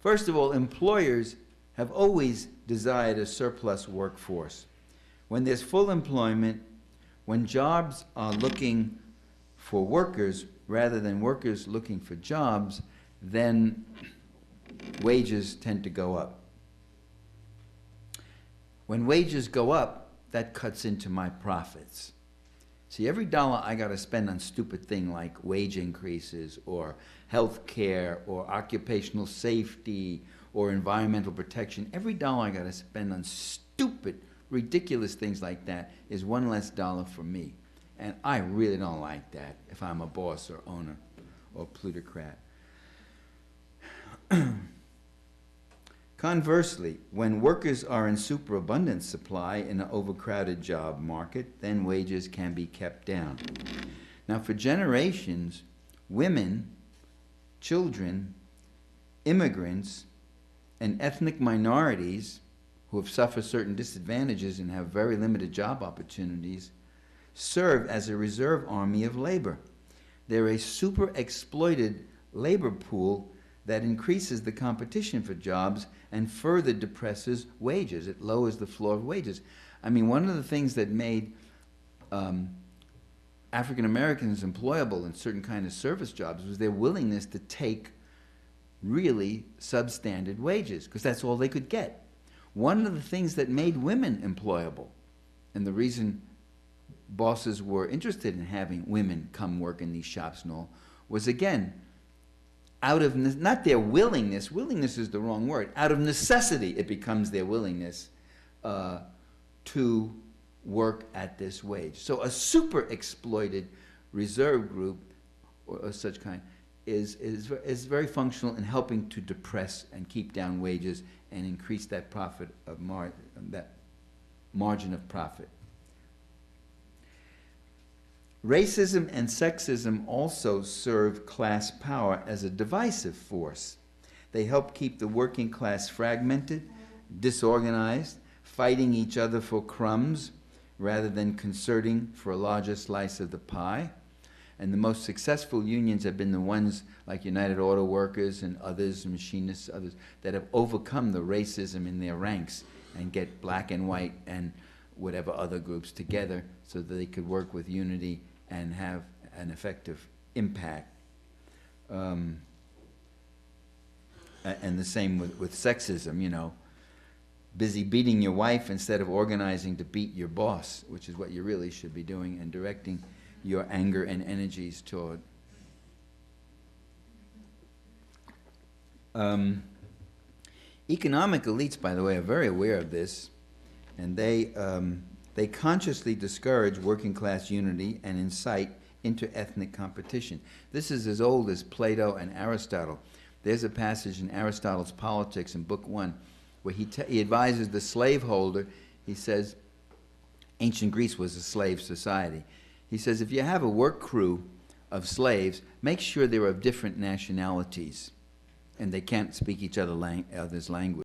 First of all, employers have always desired a surplus workforce. When there's full employment, when jobs are looking for workers rather than workers looking for jobs, then wages tend to go up. When wages go up, that cuts into my profits. See, every dollar I got to spend on stupid thing like wage increases or health care or occupational safety or environmental protection, every dollar I got to spend on stupid, ridiculous things like that is one less dollar for me. And I really don't like that if I'm a boss or owner or plutocrat. Conversely, when workers are in superabundant supply in an overcrowded job market, then wages can be kept down. Now, for generations, women, children, immigrants, and ethnic minorities who have suffered certain disadvantages and have very limited job opportunities serve as a reserve army of labor. They're a super exploited labor pool that increases the competition for jobs and further depresses wages. It lowers the floor of wages. I mean, one of the things that made African Americans employable in certain kind of service jobs was their willingness to take really substandard wages, because that's all they could get. One of the things that made women employable, and the reason bosses were interested in having women come work in these shops and all, was again, out of, not their willingness is the wrong word, out of necessity it becomes their willingness to work at this wage. So a super exploited reserve group or such kind is very functional in helping to depress and keep down wages and increase that profit of that margin of profit. Racism and sexism also serve class power as a divisive force. They help keep the working class fragmented, disorganized, fighting each other for crumbs rather than concerting for a larger slice of the pie. And the most successful unions have been the ones like United Auto Workers and others, machinists, others, that have overcome the racism in their ranks and get black and white and whatever other groups together so that they could work with unity and have an effective impact. And the same with sexism, you know. Busy beating your wife instead of organizing to beat your boss, which is what you really should be doing, and directing your anger and energies toward. Economic elites, by the way, are very aware of this, and they consciously discourage working class unity and incite inter-ethnic competition. This is as old as Plato and Aristotle. There's a passage in Aristotle's Politics in Book 1 where he advises the slaveholder. He says, ancient Greece was a slave society. He says, if you have a work crew of slaves, make sure they're of different nationalities and they can't speak each other's language.